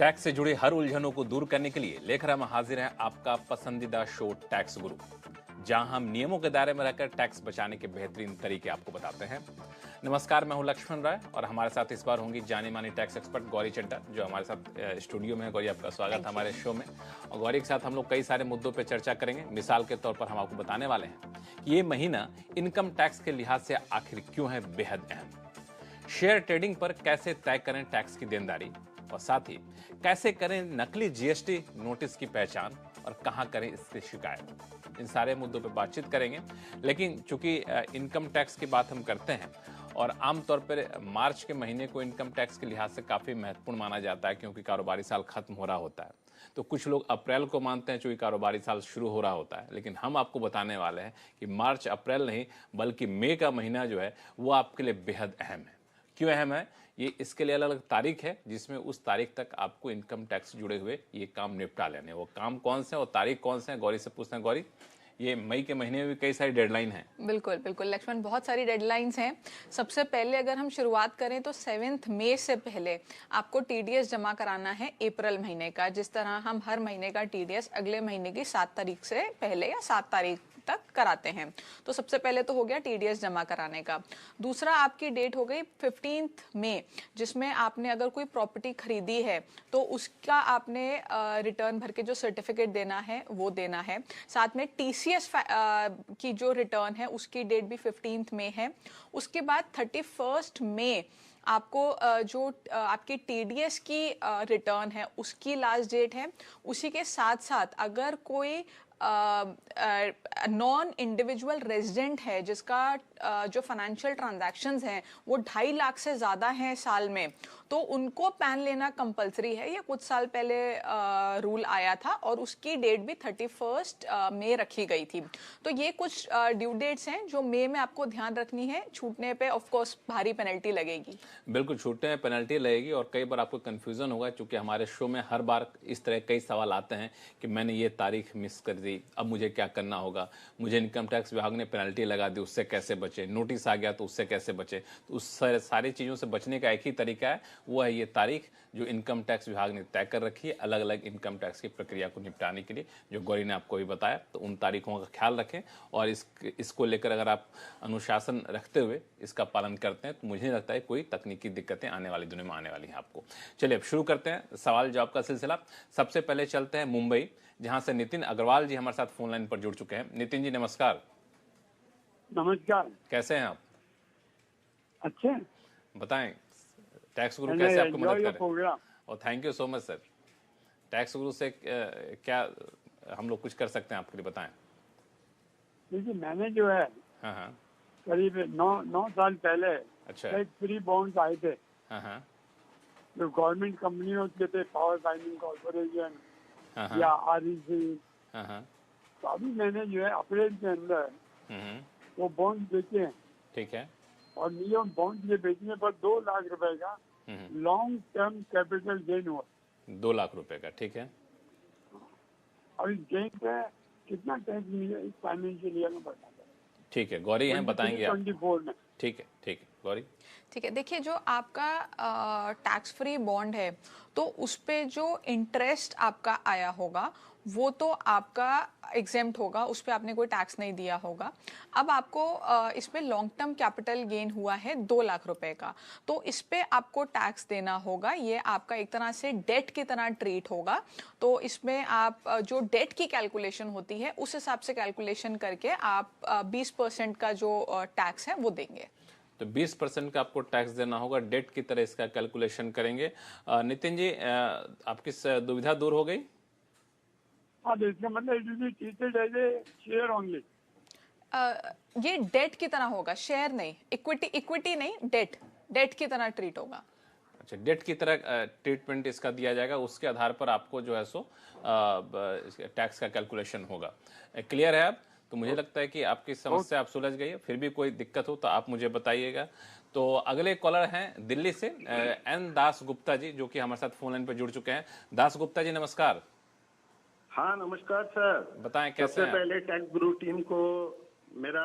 Tax से जुड़ी हर उलझनों को दूर करने के लिए लेकर हम हाजिर हैं आपका पसंदीदा शो टैक्स गुरु, जहां हम नियमों के दायरे में रहकर टैक्स बचाने के बेहतरीन तरीके आपको बताते हैं। नमस्कार, मैं हूं लक्ष्मण राय और हमारे साथ इस बार होंगी जानी मानी टैक्स एक्सपर्ट गौरी चड्ढा, जो हमारे साथ स्टूडियो में है। गौरी, आपका स्वागत है हमारे शो में। और गौरी के साथ हम लोग कई सारे मुद्दों पर चर्चा करेंगे। मिसाल के तौर पर हम आपको बताने वाले हैं कि ये महीना इनकम टैक्स के लिहाज से आखिर क्यों है बेहद अहम, शेयर ट्रेडिंग पर कैसे तय करें टैक्स की देनदारी, और साथ ही कैसे करें नकली जीएसटी नोटिस की पहचान और कहां करें इसकी शिकायत। इन सारे मुद्दों पर बातचीत करेंगे। लेकिन चूंकि इनकम टैक्स की बात हम करते हैं और आमतौर पर मार्च के महीने को इनकम टैक्स के लिहाज से काफ़ी महत्वपूर्ण माना जाता है, क्योंकि कारोबारी साल खत्म हो रहा होता है। तो कुछ लोग अप्रैल को मानते हैं चूंकि कारोबारी साल शुरू हो रहा होता है, लेकिन हम आपको बताने वाले हैं कि मार्च अप्रैल नहीं बल्कि मई का महीना जो है वो आपके लिए बेहद अहम है। क्यों अहम है? ये इसके लिए अलग अलग तारीख है, जिसमें उस तारीख तक आपको इनकम टैक्स से जुड़े हुए ये काम निपटा लेने। वो काम कौन से हैं और तारीख कौन से हैं, गौरी से पूछते हैं। गौरी, ये मई के महीने में भी कई सारी डेडलाइन है। बिल्कुल बिल्कुल लक्ष्मण, बहुत सारी डेडलाइंस हैं। सबसे पहले अगर हम शुरुआत करें तो 7 मई से पहले आपको टीडीएस जमा कराना है अप्रैल महीने का। जिस तरह हम हर महीने का टीडीएस अगले महीने की 7 तारीख से पहले या 7 तारीख तक कराते हैं। तो सबसे पहले तो हो गया टीडीएस जमा कराने का। दूसरा आपकी डेट हो गई 15 मई, जिसमें आपने अगर कोई प्रॉपर्टी खरीदी है तो उसका आपने रिटर्न भर के जो सर्टिफिकेट देना है वो देना है। साथ में टीसीएस की जो रिटर्न है उसकी डेट भी 15 मई है। उसके बाद 31 मई आपको जो आपकी टीडीएस की रिटर्न है उसकी लास्ट डेट है। उसी के साथ साथ अगर कोई नॉन इंडिविजुअल रेजिडेंट है जिसका जो फाइनेंशियल ट्रांजैक्शंस हैं वो 2.5 लाख से ज़्यादा हैं साल में, तो उनको पैन लेना कंपलसरी है। ये कुछ साल पहले रूल आया था और उसकी डेट भी 31 मई रखी गई थी। तो ये कुछ ड्यू डेट्स हैं जो मई में आपको ध्यान रखनी है। छूटने पे ऑफ कोर्स भारी पेनल्टी लगेगी। बिल्कुल, छूटने में पेनल्टी लगेगी और कई बार आपको कन्फ्यूजन होगा, क्योंकि हमारे शो में हर बार इस तरह कई सवाल आते हैं कि मैंने ये तारीख मिस कर दी, अब मुझे क्या करना होगा, मुझे इनकम टैक्स विभाग ने पेनल्टी लगा दी, उससे कैसे बचे, नोटिस आ गया तो उससे कैसे बचे। तो उस सारी चीज़ों से बचने का एक ही तरीका है, वो है ये तारीख जो इनकम टैक्स विभाग ने तय कर रखी है अलग अलग इनकम टैक्स की प्रक्रिया को निपटाने के लिए, जो गौरी ने आपको भी बताया। तो उन तारीखों का ख्याल रखें और इसको लेकर अगर आप अनुशासन रखते हुए इसका पालन करते हैं तो मुझे नहीं लगता है कोई तकनीकी दिक्कतें आने वाली दिनों में आने वाली हैं आपको। चलिए अब शुरू करते हैं सवाल जवाब का सिलसिला। सबसे पहले चलते हैं मुंबई, जहां से नितिन अग्रवाल जी हमारे साथ फोन लाइन पर जुड़ चुके हैं। नितिन जी नमस्कार। नमस्कार। कैसे हैं आप? अच्छे, बताएं टैक्स गुरु कैसे आपको मदद करे। और thank you so much sir. Tax गुरु से क्या हम लोग कुछ कर सकते हैं आपके लिए, बताएं। देखिए, मैंने जो है हाँ करीब 9 साल पहले अच्छा एक फ्री बॉन्ड्स आए थे हाँ जो गवर्नमेंट कंपनियों के थे, पावर फाइनेंस कॉर्पोरेशन या आरईसी। तो अभी मैंने जो है अप्रैल के अंदर वो बॉन्ड बेचे हैं। ठीक है। और नियम बॉन्ड के बेचने पर 2 लाख रुपए का लॉन्ग टर्म कैपिटल गेन हुआ। 2 लाख रुपए का, ठीक है। और इस गेन पे कितना टैक्स मिले इस फाइनेंशियल ईयर में बताया। ठीक है, गौरी हैं बताएंगे आप। 24 में। ठीक है गौरी। ठीक है, देखिए जो आपका टैक्स फ्री बॉन्ड है तो उस पे जो इंटरेस्ट आपका आया होगा वो तो आपका एग्जेम्प्ट होगा, उस पर आपने कोई टैक्स नहीं दिया होगा। अब आपको इसमें लॉन्ग टर्म कैपिटल गेन हुआ है 2 लाख रुपए का, तो इस पे आपको टैक्स देना होगा। ये आपका एक तरह से डेट की तरह ट्रीट होगा। तो इसमें आप जो डेट की कैलकुलेशन होती है उस हिसाब से कैलकुलेशन करके आप 20% का जो टैक्स है वो देंगे। तो 20% का आपको टैक्स देना होगा, डेट की तरह इसका कैलकुलेशन करेंगे। नितिन जी, आपकी दुविधा दूर हो गई? हाँ, इसका मतलब it will be treated as a share only. ये डेट की तरह होगा, शेयर नहीं, इक्विटी नहीं, डेट की तरह ट्रीट होगा। अच्छा, डेट की तरह ट्रीटमेंट इसका दिया जाएगा, उसके आधार पर आपको जो है सो टैक्स का कैलकुलेशन होगा। क्लियर है अब? तो मुझे लगता है कि आपकी समस्या आप सुलझ गई है। फिर भी कोई दिक्कत हो तो आप मुझे बताइएगा। तो अगले कॉलर हैं दिल्ली से एन दास गुप्ता जी, जो कि हमारे साथ फोन लाइन पर जुड़ चुके हैं। दास गुप्ता जी नमस्कार। हाँ नमस्कार सर। बताएं कैसे सबसे पहले टैक्स गुरु टीम को मेरा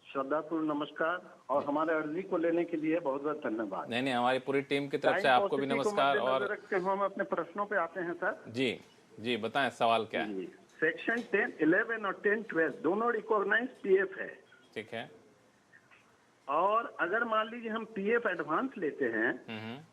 श्रद्धापूर्ण नमस्कार और हमारे अर्जी को लेने के लिए बहुत बहुत धन्यवाद। नहीं, हमारी पूरी टीम की तरफ से आपको भी नमस्कार। और रखते हुए हम अपने प्रश्नों पे आते हैं सर। जी जी बताएं, सवाल क्या है? सेक्शन 10, 11 और 10, 12 दोनों रिकॉग्नाइज पीएफ है। ठीक है। और अगर मान लीजिए हम पीएफ एडवांस लेते हैं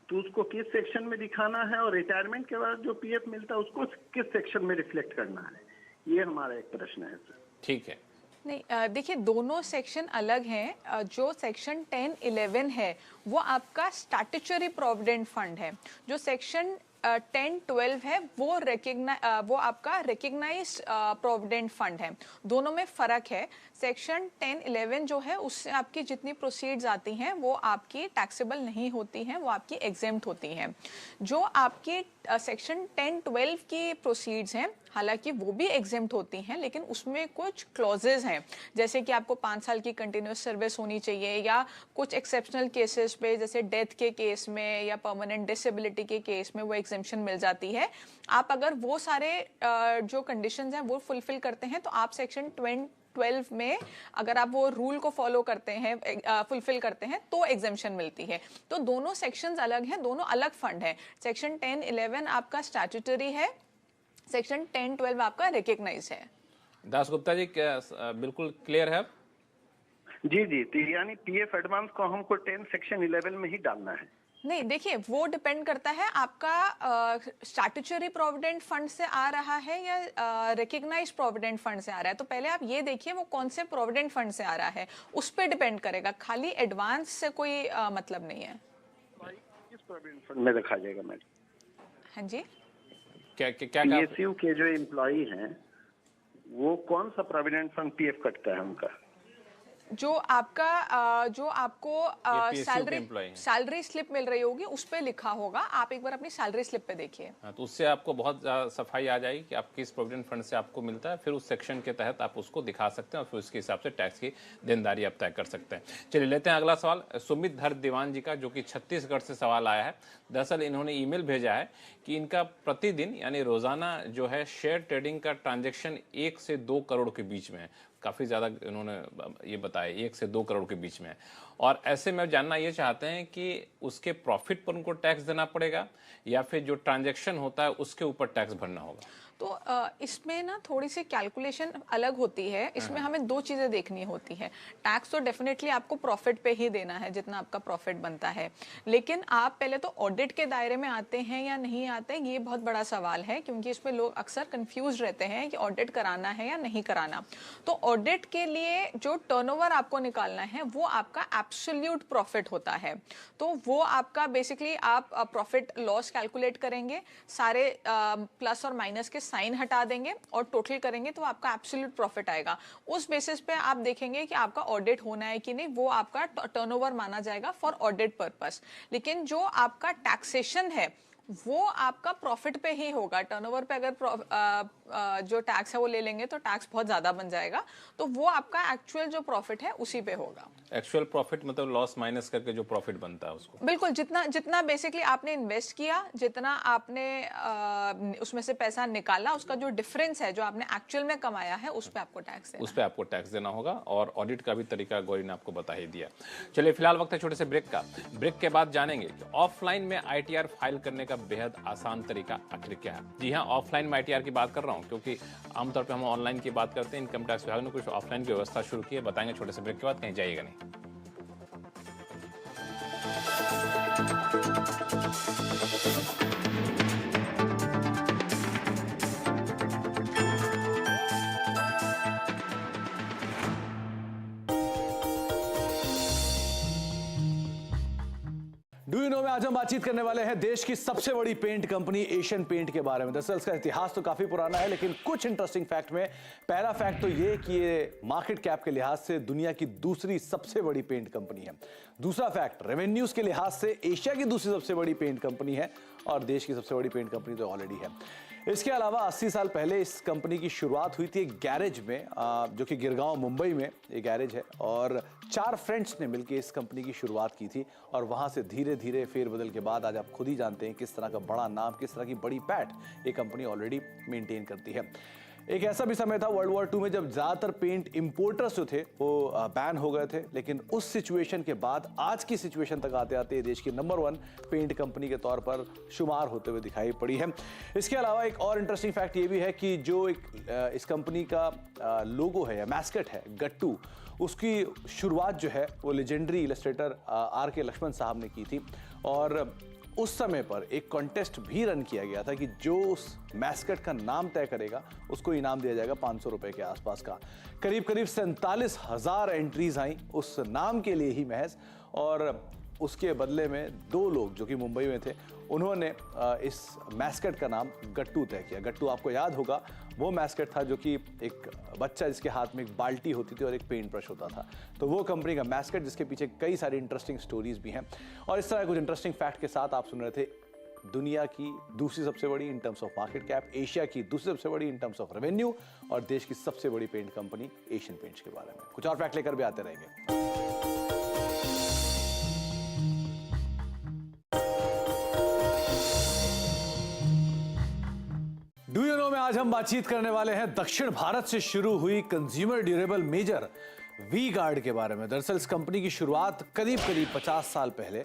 तो उसको किस सेक्शन में दिखाना है, और रिटायरमेंट के बाद जो पीएफ मिलता है उसको किस सेक्शन में रिफ्लेक्ट करना है, ये हमारा एक प्रश्न है सर। ठीक है। नहीं, देखिए दोनों सेक्शन अलग हैं। जो सेक्शन 10, 11 है वो आपका स्टैट्यूटरी प्रोविडेंट फंड है। जो सेक्शन 10, 12 है वो आपका रिकग्नाइज्ड प्रोविडेंट फंड है। दोनों में फर्क है। सेक्शन 10, 11 जो है उससे आपकी जितनी प्रोसीड्स आती हैं वो आपकी टैक्सेबल नहीं होती हैं, वो आपकी एग्जेम्प्ट होती हैं। जो आपकी सेक्शन 10, 12 की प्रोसीड्स हैं हालांकि वो भी एग्जेम्प्ट होती हैं, लेकिन उसमें कुछ क्लॉजेज हैं, जैसे कि आपको 5 साल की कंटिन्यूस सर्विस होनी चाहिए, या कुछ एक्सेप्शनल केसेस पे जैसे डेथ के केस में या परमानेंट डिसेबिलिटी के केस में वो एग्जेम्पशन मिल जाती है। आप अगर वो सारे जो कंडीशंस हैं वो फुलफिल करते हैं तो आप सेक्शन 12 में अगर आप वो रूल को फॉलो करते हैं, फुलफिल करते हैं तो एग्जेम्पशन मिलती है। तो दोनों सेक्शंस अलग हैं, दोनों अलग फंड है। सेक्शन 10, 11 आपका स्टैट्यूटरी है, सेक्शन 10, 12 आपका रिकग्नाइज है। दास गुप्ता जी क्या बिल्कुल क्लियर है? जी जी, तो यानी पीएफ एडवांस को हमको 10 सेक्शन 11 में ही डालना है? नहीं, देखिए वो डिपेंड करता है आपका स्टैट्यूटरी प्रोविडेंट फंड से आ रहा है या रिकग्नाइज प्रोविडेंट फंड से आ रहा है। तो पहले आप ये देखिए वो कौन से प्रोविडेंट फंड से आ रहा है, उस पर डिपेंड करेगा। खाली एडवांस से कोई मतलब नहीं है। किस प्रोविडेंट फंड में रखा जाएगा मैडम? हाँ जी, क्या पीएसयू के जो एम्प्लॉई हैं वो कौन सा प्रोविडेंट फंड पीएफ कटता है उनका? जो आपको सैलरी स्लिप मिल रही होगी उस पे लिखा होगा। आप एक बार अपनी सैलरी स्लिप पे देखिए। तो उससे आपको बहुत सफाई आ जाएगी कि आप किस प्रोविडेंट फंड से आपको मिलता है, फिर उस सेक्शन के तहत आप उसको दिखा सकते हैं और फिर उसके हिसाब से टैक्स की देनदारी आप तय कर सकते हैं। चलिए लेते हैं अगला सवाल सुमित धर दीवान जी का, जो कि छत्तीसगढ़ से सवाल आया है। दरअसल इन्होंने ईमेल भेजा है कि इनका प्रतिदिन यानी रोजाना जो है शेयर ट्रेडिंग का ट्रांजेक्शन 1 से 2 करोड़ के बीच में है। काफ़ी ज़्यादा इन्होंने ये बताया 1 से 2 करोड़ के बीच में है। और ऐसे में जानना ये चाहते हैं कि उसके प्रॉफिट पर उनको टैक्स देना पड़ेगा या फिर जो ट्रांजैक्शन होता है उसके ऊपर टैक्स भरना होगा। तो इसमें ना थोड़ी सी कैलकुलेशन अलग होती है। इसमें हमें 2 चीज़ें देखनी होती है। टैक्स तो डेफिनेटली आपको प्रॉफिट पे ही देना है जितना आपका प्रॉफिट बनता है, लेकिन आप पहले तो ऑडिट के दायरे में आते हैं या नहीं आते हैं, ये बहुत बड़ा सवाल है, क्योंकि इसमें लोग अक्सर कंफ्यूज रहते हैं कि ऑडिट कराना है या नहीं कराना। तो ऑडिट के लिए जो टर्नओवर आपको निकालना है वो आपका एब्सोल्यूट प्रॉफिट होता है। तो वो आपका बेसिकली आप प्रॉफिट लॉस कैलकुलेट करेंगे, सारे प्लस और माइनस के साइन हटा देंगे और टोटल करेंगे तो आपका एब्सोल्यूट प्रॉफिट आएगा। उस बेसिस पे आप देखेंगे कि आपका ऑडिट होना है कि नहीं, वो आपका टर्नओवर माना जाएगा फॉर ऑडिट पर्पस। लेकिन जो आपका टैक्सेशन है वो आपका प्रॉफिट पे ही होगा। टर्नओवर पे अगर जो टैक्स है वो ले लेंगे तो टैक्स बहुत ज्यादा बन जाएगा, तो वो आपका एक्चुअल जो प्रॉफिट है उसी पे होगा। एक्चुअल प्रॉफिट मतलब लॉस माइनस करके जो प्रॉफिट बनता है उसको, बिल्कुल जितना बेसिकली आपने इन्वेस्ट किया, जितना आपने उसमें से पैसा निकाला, उसका जो डिफरेंस है जो आपने एक्चुअल में कमाया है उस पे आपको टैक्स देना, उस पे आपको टैक्स देना होगा। और ऑडिट का भी तरीका गौरी ने आपको बता ही दिया। चलिए फिलहाल वक्त है छोटे से ब्रेक का। ब्रेक के बाद जानेंगे कि ऑफलाइन में ITR फाइल करने का बेहद आसान तरीका आखिर क्या है। जी हाँ, ऑफलाइन में ITR की बात कर रहा हूँ, क्योंकि आमतौर पे हम ऑनलाइन की बात करते हैं। इनकम टैक्स विभाग ने कुछ ऑफलाइन की व्यवस्था शुरू की है, बताएंगे छोटे से ब्रेक के बाद, कहीं जाइएगा नहीं। डू यू नो में आज हम बातचीत करने वाले हैं देश की सबसे बड़ी पेंट कंपनी एशियन पेंट के बारे में। दरअसल इसका इतिहास तो काफी पुराना है, लेकिन कुछ इंटरेस्टिंग फैक्ट में पहला फैक्ट तो ये कि ये मार्केट कैप के लिहाज से दुनिया की दूसरी सबसे बड़ी पेंट कंपनी है। दूसरा फैक्ट, रेवेन्यूज के लिहाज से एशिया की दूसरी सबसे बड़ी पेंट कंपनी है और देश की सबसे बड़ी पेंट कंपनी तो ऑलरेडी है। इसके अलावा 80 साल पहले इस कंपनी की शुरुआत हुई थी एक गैरेज में, जो कि गिरगांव मुंबई में एक गैरेज है, और 4 फ्रेंड्स ने मिलकर इस कंपनी की शुरुआत की थी। और वहां से धीरे धीरे फेरबदल के बाद आज आप खुद ही जानते हैं किस तरह का बड़ा नाम, किस तरह की बड़ी पैठ ये कंपनी ऑलरेडी मेंटेन करती है। एक ऐसा भी समय था वर्ल्ड वॉर 2 में जब ज्यादातर पेंट इंपोर्टर्स जो थे वो बैन हो गए थे, लेकिन उस सिचुएशन के बाद आज की सिचुएशन तक आते आते देश की नंबर 1 पेंट कंपनी के तौर पर शुमार होते हुए दिखाई पड़ी है। इसके अलावा एक और इंटरेस्टिंग फैक्ट ये भी है कि जो इस कंपनी का लोगो है या मैस्कट है गट्टू, उसकी शुरुआत जो है वो लेजेंडरी इलस्ट्रेटर R.K. लक्ष्मण साहब ने की थी और उस समय पर एक कॉन्टेस्ट भी रन किया गया था कि जो उस मैस्कट का नाम तय करेगा उसको इनाम दिया जाएगा 500 रुपए के आसपास का। करीब करीब 47,000 एंट्रीज आई उस नाम के लिए ही महज, और उसके बदले में 2 लोग जो कि मुंबई में थे उन्होंने इस मैस्कट का नाम गट्टू तय किया। गट्टू आपको याद होगा वो मैस्कट था जो कि एक बच्चा जिसके हाथ में एक बाल्टी होती थी और एक पेंट ब्रश होता था, तो वो कंपनी का मैस्कट जिसके पीछे कई सारी इंटरेस्टिंग स्टोरीज भी हैं। और इस तरह कुछ इंटरेस्टिंग फैक्ट के साथ आप सुन रहे थे दुनिया की दूसरी सबसे बड़ी in terms of market cap, Asia की दूसरी सबसे बड़ी इन टर्म्स ऑफ रेवेन्यू और देश की सबसे बड़ी पेंट कंपनी एशियन पेंट्स के बारे में। कुछ और फैक्ट लेकर भी आते रहेंगे। डू यू नो में आज हम बातचीत करने वाले हैं दक्षिण भारत से शुरू हुई consumer durable major V Guard के बारे में। दरअसल इस कंपनी की शुरुआत करीब 50 साल पहले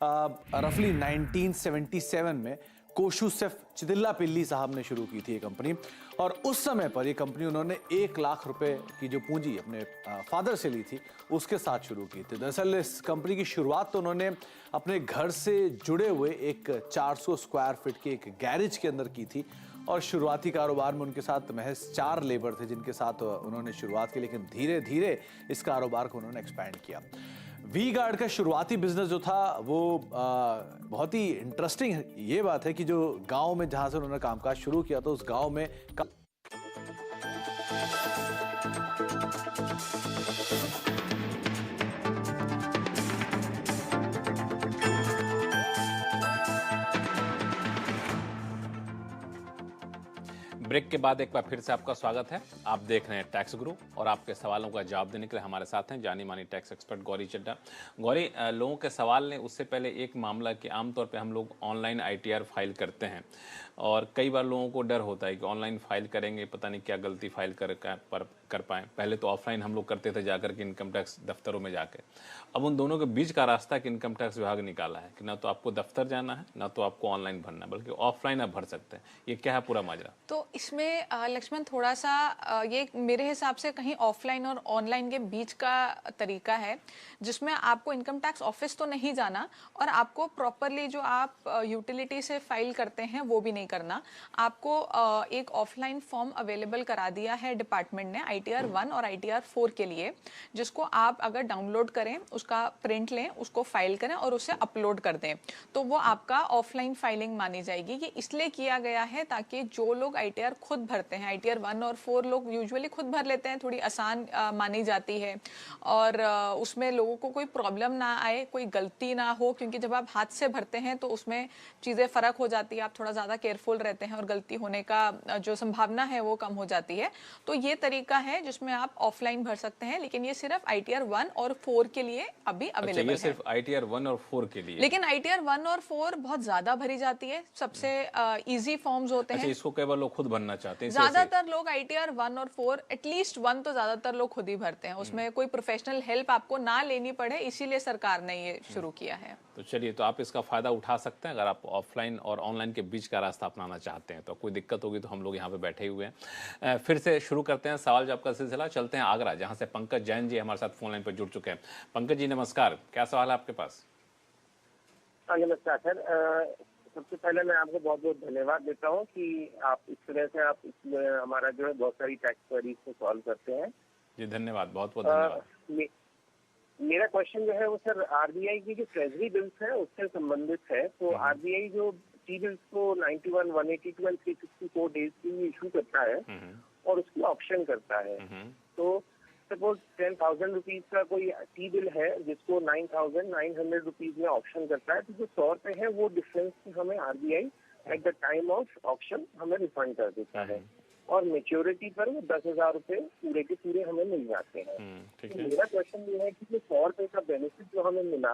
रफली 1977 में कोशुसेफ चितिल्लापिल्ली साहब ने शुरू की थी ये कंपनी, और उस समय पर ये कंपनी उन्होंने 1 लाख रुपए की जो पूंजी अपने फादर से ली थी उसके साथ शुरू की थी। दरअसल इस कंपनी की शुरुआत तो उन्होंने अपने घर से जुड़े हुए एक 400 स्क्वायर फीट के एक गैरेज के अंदर की थी और शुरुआती कारोबार में उनके साथ महज 4 लेबर थे जिनके साथ उन्होंने शुरुआत की, लेकिन धीरे धीरे इस कारोबार को उन्होंने एक्सपैंड किया। वी गार्ड का शुरुआती बिजनेस जो था वो बहुत ही इंटरेस्टिंग ये बात है कि जो गांव में जहां से उन्होंने कामकाज शुरू किया तो उस गांव में ब्रेक के बाद एक बार फिर से आपका स्वागत है। आप देख रहे हैं टैक्स गुरु और आपके सवालों का जवाब देने के लिए हमारे साथ हैं जानी मानी टैक्स एक्सपर्ट गौरी चड्ढा। गौरी, लोगों के सवाल ने उससे पहले एक मामला कि आमतौर पे हम लोग ऑनलाइन ITR फाइल करते हैं और कई बार लोगों को डर होता है कि ऑनलाइन फाइल करेंगे पता नहीं क्या गलती फाइल कर पाएँ। पहले तो ऑफलाइन हम लोग करते थे जाकर के इनकम टैक्स दफ्तरों में जाके, अब उन दोनों के बीच का रास्ता कि इनकम टैक्स विभाग निकाला है कि ना तो आपको दफ्तर जाना है ना तो आपको ऑनलाइन भरना है, बल्कि ऑफलाइन आप भर सकते हैं। ये क्या है पूरा माजरा? तो इसमें लक्ष्मण थोड़ा सा ये मेरे हिसाब से कहीं ऑफलाइन और ऑनलाइन के बीच का तरीका है, जिसमें आपको इनकम टैक्स ऑफिस तो नहीं जाना और आपको प्रॉपरली जो आप यूटिलिटी से फाइल करते हैं वो भी नहीं करना। आपको एक ऑफलाइन फॉर्म अवेलेबल करा दिया है डिपार्टमेंट ने ITR 1 और ITR 4 के लिए, जिसको आप अगर डाउनलोड करें, उसका प्रिंट लें, उसको फाइल करें और उसे अपलोड कर दें, तो वो आपका ऑफलाइन फाइलिंग मानी जाएगी। ये इसलिए किया गया है ताकि जो लोग ITR खुद भरते हैं, ITR 1 और 4 लोग यूजुअली खुद भर लेते हैं, थोड़ी आसान मानी जाती है और उसमें लोगों को कोई प्रॉब्लम ना आए, कोई गलती ना हो, क्योंकि जब आप हाथ से भरते हैं तो उसमें चीज़ें फ़र्क हो जाती है, आप थोड़ा ज़्यादा केयरफुल रहते हैं और गलती होने का जो संभावना है वो कम हो जाती है। तो ये तरीका है जिसमें आप ऑफलाइन भर सकते हैं, लेकिन ये सिर्फ ITR 1 और 4 के लिए अभी अवेलेबल है। सिर्फ ITR 1 और 4 के लिए, लेकिन ITR 1 और 4 बहुत ज्यादा भरी जाती है, सबसे इजी फॉर्म्स होते हैं। इसको कई बार लोग खुद भरना चाहते हैं। ज्यादातर लोग ITR 1 और 4 एटलीस्ट 1 तो ज्यादातर लोग खुद ही भरते हैं, उसमें कोई प्रोफेशनल हेल्प आपको ना लेनी पड़े, इसीलिए सरकार ने ये शुरू किया है। तो चलिए, तो आप इसका फायदा उठा सकते हैं अगर आप ऑफलाइन और ऑनलाइन के बीच का रास्ता अपनाना चाहते हैं। तो कोई दिक्कत होगी तो हम लोग यहाँ पे बैठे हुए हैं। फिर से शुरू करते हैं सवाल जवाब का सिलसिला। चलते हैं आगरा, जहाँ से पंकज जैन जी हमारे साथ फोन लाइन पर जुड़ चुके हैं। पंकज जी नमस्कार, क्या सवाल है आपके पास? नमस्कार सर, सबसे पहले मैं आपको बहुत बहुत धन्यवाद देता हूँ कि आप इस तरह से आप हमारा जो है बहुत सारी टैक्स क्वेरीज को सॉल्व करते हैं। जी धन्यवाद, बहुत बहुत धन्यवाद। मेरा क्वेश्चन जो है वो सर RBI की जो ट्रेजरी बिल्स है उससे संबंधित है। तो RBI जो टी बिल्स को 91, 182 एंड 364 डेज के लिए इशू करता है और उसकी ऑप्शन करता है। तो सपोज 10,000 रुपीज का कोई टी बिल है जिसको 9,900 रुपीज में ऑप्शन करता है, तो जो 100 रुपए है वो डिफरेंस हमें RBI at the time of option हमें रिफंड कर देता है। और मेच्योरिटी पर वो 10,000 रुपए पूरे के पूरे हमें मिल जाते हैं। ठीक तो है। मेरा क्वेश्चन ये है कि जो 100 रुपए का बेनिफिट जो हमें मिला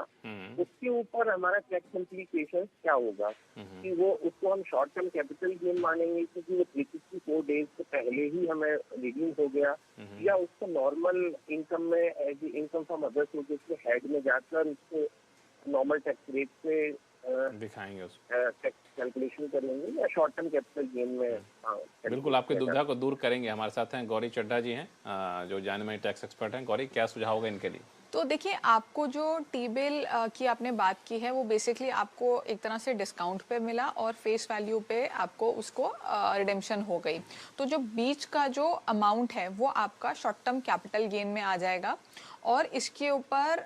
उसके ऊपर हमारा टैक्स इम्प्लीकेशन क्या होगा, कि वो उसको हम शॉर्ट टर्म कैपिटल गेन मानेंगे क्योंकि वो 364 डेज से पहले ही हमें रिडीम हो गया, या उसको नॉर्मल इनकम में as income from other sources के हेड में जाकर उसको नॉर्मल टैक्स रेट से दिखाएंगे उसको, टैक्स कैलकुलेशन करेंगे, या शॉर्ट टर्म कैपिटल गेन में। बिल्कुल आपकी दुविधा को दूर करेंगे। हमारे साथ हैं गौरी चड्ढा जी हैं, जो जाने माने टैक्स एक्सपर्ट हैं। गौरी, क्या सुझाव होगा इनके लिए? तो देखिए, आपको जो टी बिल की आपने बात की है वो बेसिकली आपको एक तरह से डिस्काउंट पे मिला और फेस वैल्यू पे आपको उसको रिडेम्पशन हो गई। तो जो बीच का जो अमाउंट है वो आपका शॉर्ट टर्म कैपिटल गेन में आ जाएगा, और इसके ऊपर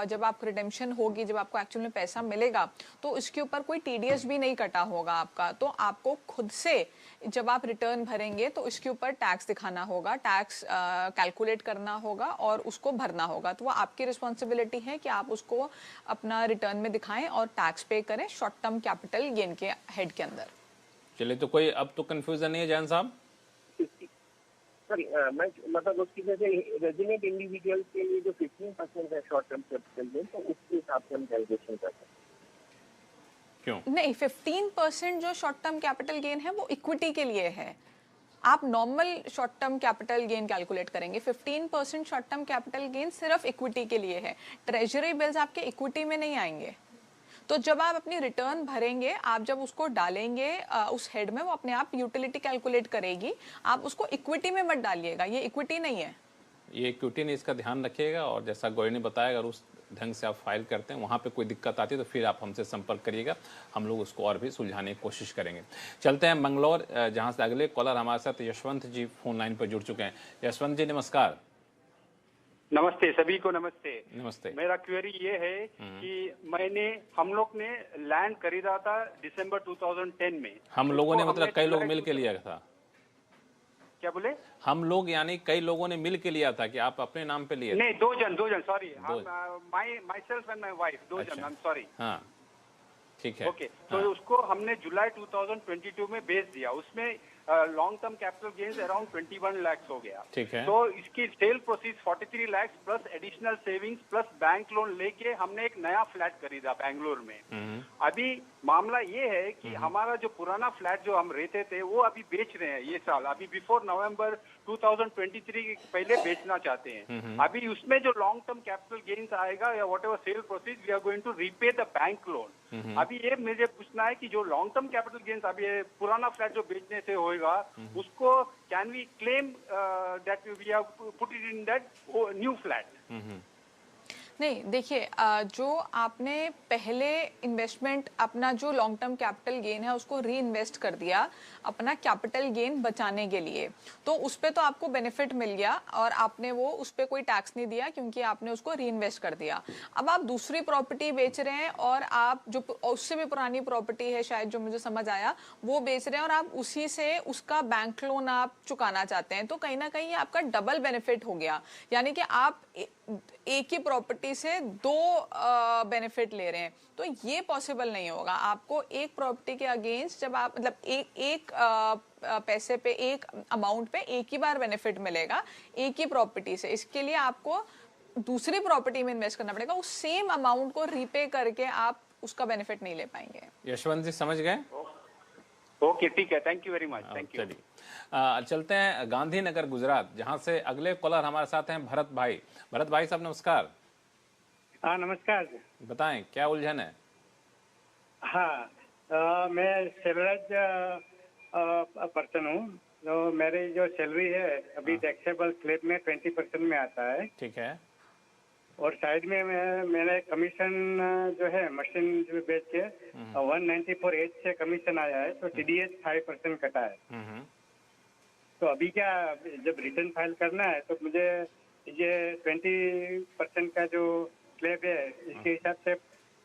जब आप रिडेम्पशन होगी, जब आपको एक्चुअल में पैसा मिलेगा, तो इसके ऊपर कोई टीडीएस भी नहीं कटा होगा आपका। तो आपको खुद से जब आप रिटर्न भरेंगे तो इसके ऊपर टैक्स दिखाना होगा, टैक्स कैलकुलेट करना होगा और उसको भरना होगा। तो वो आपकी रिस्पॉन्सिबिलिटी है कि आप उसको अपना रिटर्न में दिखाएं और टैक्स पे करें शॉर्ट टर्म कैपिटल गेन के हेड के अंदर। चलिए, तो कोई अब तो कंफ्यूजन नहीं है जैन साहब? सॉरी, मैं मतलब उसकी जैसे रेजिडेंट इंडिविजुअल के लिए जो 15% है शॉर्ट टर्म कैपिटल गेन, तो उसके हिसाब से हम कैलकुलेशन करते हैं। क्यों नहीं, 15% जो शॉर्ट टर्म कैपिटल गेन है वो इक्विटी के लिए है। आप normal short term capital gain calculate करेंगे। 15% शॉर्ट टर्म कैपिटल गेन सिर्फ इक्विटी के लिए है। ट्रेजरी बिल्स आपके इक्विटी में नहीं आएंगे। तो जब आप अपनी रिटर्न भरेंगे, आप जब उसको डालेंगे उस हेड में, वो अपने आप यूटिलिटी कैलकुलेट करेगी। आप उसको इक्विटी में मत डालिएगा, ये इक्विटी नहीं है। ये इक्विटी नहीं, इसका ध्यान रखिएगा। और जैसा गौरी ने बताया, अगर उस ढंग से आप फाइल करते हैं, वहाँ पे कोई दिक्कत आती है तो फिर आप हमसे संपर्क करिएगा, हम लोग उसको और भी सुलझाने की कोशिश करेंगे। चलते हैं मंगलौर, जहाँ से अगले कॉलर हमारे साथ यशवंत जी फोन लाइन पर जुड़ चुके हैं। यशवंत जी नमस्कार। नमस्ते, सभी को नमस्ते। नमस्ते। मेरा क्वेरी ये है कि हम लोग ने लैंड खरीदा था दिसंबर 2010 में। हम लोगों ने मतलब कई लोग मिल के लिया था? क्या बोले? हम लोग यानी कई लोगों ने मिल के लिया था कि आप अपने नाम पे लिए? नहीं, दो जन, sorry, my self and my wife, दो जन, आई एम सॉरी। हाँ, ठीक है। ओके, तो उसको हमने जुलाई 2022 में बेच दिया। उसमें long term capital gains around 21 lakh हो गया। ठीक है। तो इसकी cell proceed 43 lakh plus additional savings plus bank loan लेके हमने एक नया फ्लैट खरीदा बैंगलोर में। अभी मामला ये है कि हमारा जो पुराना फ्लैट जो हम रहते थे वो अभी बेच रहे हैं ये साल, अभी बिफोर नवंबर 2023 के पहले बेचना चाहते हैं। अभी उसमें जो लॉन्ग टर्म कैपिटल गेन्स आएगा या whatever sale proceed, we are going to repay the bank loan. अभी ये मुझे पूछना है कि जो लॉन्ग टर्म कैपिटल गेन्स अभी पुराना फ्लैट जो बेचने से होएगा, उसको can we claim that we have put it in that new flat? नहीं, देखिए, जो आपने पहले इन्वेस्टमेंट अपना जो लॉन्ग टर्म कैपिटल गेन है उसको री इन्वेस्ट कर दिया अपना कैपिटल गेन बचाने के लिए, तो उस पर तो आपको बेनिफिट मिल गया और आपने वो उस पर कोई टैक्स नहीं दिया क्योंकि आपने उसको री इन्वेस्ट कर दिया। अब आप दूसरी प्रॉपर्टी बेच रहे हैं और आप जो उससे भी पुरानी प्रॉपर्टी है शायद, जो मुझे समझ आया, वो बेच रहे हैं और आप उसी से उसका बैंक लोन आप चुकाना चाहते हैं। तो कहीं ना कहीं आपका डबल बेनिफिट हो गया, यानी कि आप एक ही प्रॉपर्टी से दो बेनिफिट ले रहे हैं। तो ये पॉसिबल नहीं होगा। आपको एक प्रॉपर्टी के अगेंस्ट जब आप मतलब एक पैसे पे, एक अमाउंट पे एक ही बार बेनिफिट मिलेगा एक ही प्रॉपर्टी से। इसके लिए आपको दूसरी प्रॉपर्टी में इन्वेस्ट करना पड़ेगा, उस सेम अमाउंट को रीपे करके आप उसका बेनिफिट नहीं ले पाएंगे। यशवंत जी समझ गए? ओके, ठीक है, thank you very much, thank you. चलते हैं गांधीनगर गुजरात, जहां से अगले कॉलर हमारे साथ हैं भरत भाई। भरत भाई साहब नमस्कार। हाँ नमस्कार। बताएं क्या उलझन है? हाँ, मैं सैलरीड पर्सन हूँ। तो मेरी जो सैलरी है अभी टैक्सेबल स्लैब में 20% में आता है। ठीक है। और साइड में मैंने कमीशन जो है मशीन जो बेच के 194 से कमीशन आया है, तो टीडीएस 5% कटा है। तो अभी क्या, जब रिटर्न फाइल करना है तो मुझे ये 20% का जो स्लैब है इसके हिसाब से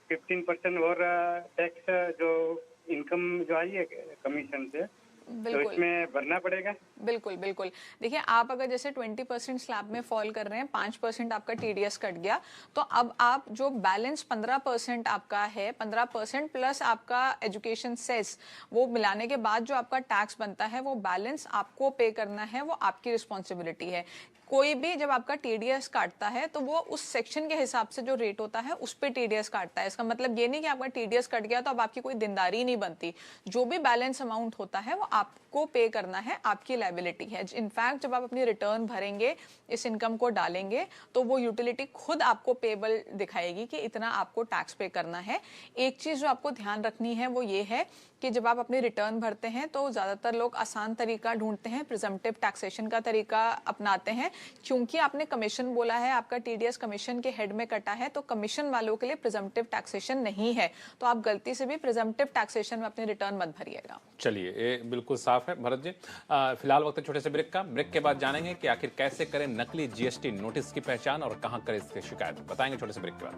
15% और टैक्स जो इनकम जो आई है कमीशन से तो इसमें भरना पड़ेगा? बिल्कुल बिल्कुल। देखिए, आप अगर जैसे 20% स्लैब में फॉल कर रहे हैं, 5% आपका टीडीएस कट गया, तो अब आप जो बैलेंस 15% आपका है, 15% प्लस आपका एजुकेशन सेस, वो मिलाने के बाद जो आपका टैक्स बनता है, वो बैलेंस आपको पे करना है, वो आपकी रिस्पॉन्सिबिलिटी है। कोई भी जब आपका टीडीएस काटता है तो वो उस सेक्शन के हिसाब से जो रेट होता है उस पे टीडीएस काटता है। इसका मतलब ये नहीं कि आपका टीडीएस कट गया तो अब आपकी कोई देनदारी नहीं बनती। जो भी बैलेंस अमाउंट होता है वो आपको पे करना है, आपकी लायबिलिटी है। इनफैक्ट जब आप अपनी रिटर्न भरेंगे, इस इनकम को डालेंगे, तो वो यूटिलिटी खुद आपको पेबल दिखाएगी कि इतना आपको टैक्स पे करना है। एक चीज जो आपको ध्यान रखनी है वो ये है कि जब आप अपनी रिटर्न भरते हैं तो ज्यादातर लोग आसान तरीका ढूंढते हैं, प्रिजम्पटिव टैक्सेशन का तरीका अपनाते हैं। क्योंकि आपने कमीशन बोला है, आपका टीडीएस कमीशन के हेड में कटा है, तो कमीशन वालों के लिए प्रिजम्पटिव टैक्सेशन नहीं है। तो आप गलती से भी प्रिजम्पटिव टैक्सेशन में अपनी रिटर्न मत भरिएगा। चलिए, ये बिल्कुल साफ है भरत जी। फिलहाल वक्त है छोटे से ब्रेक का। ब्रेक के बाद जानेंगे कि आखिर कैसे करें नकली जीएसटी नोटिस की पहचान और कहां करें इसकी शिकायत, बताएंगे छोटे से ब्रेक के बाद।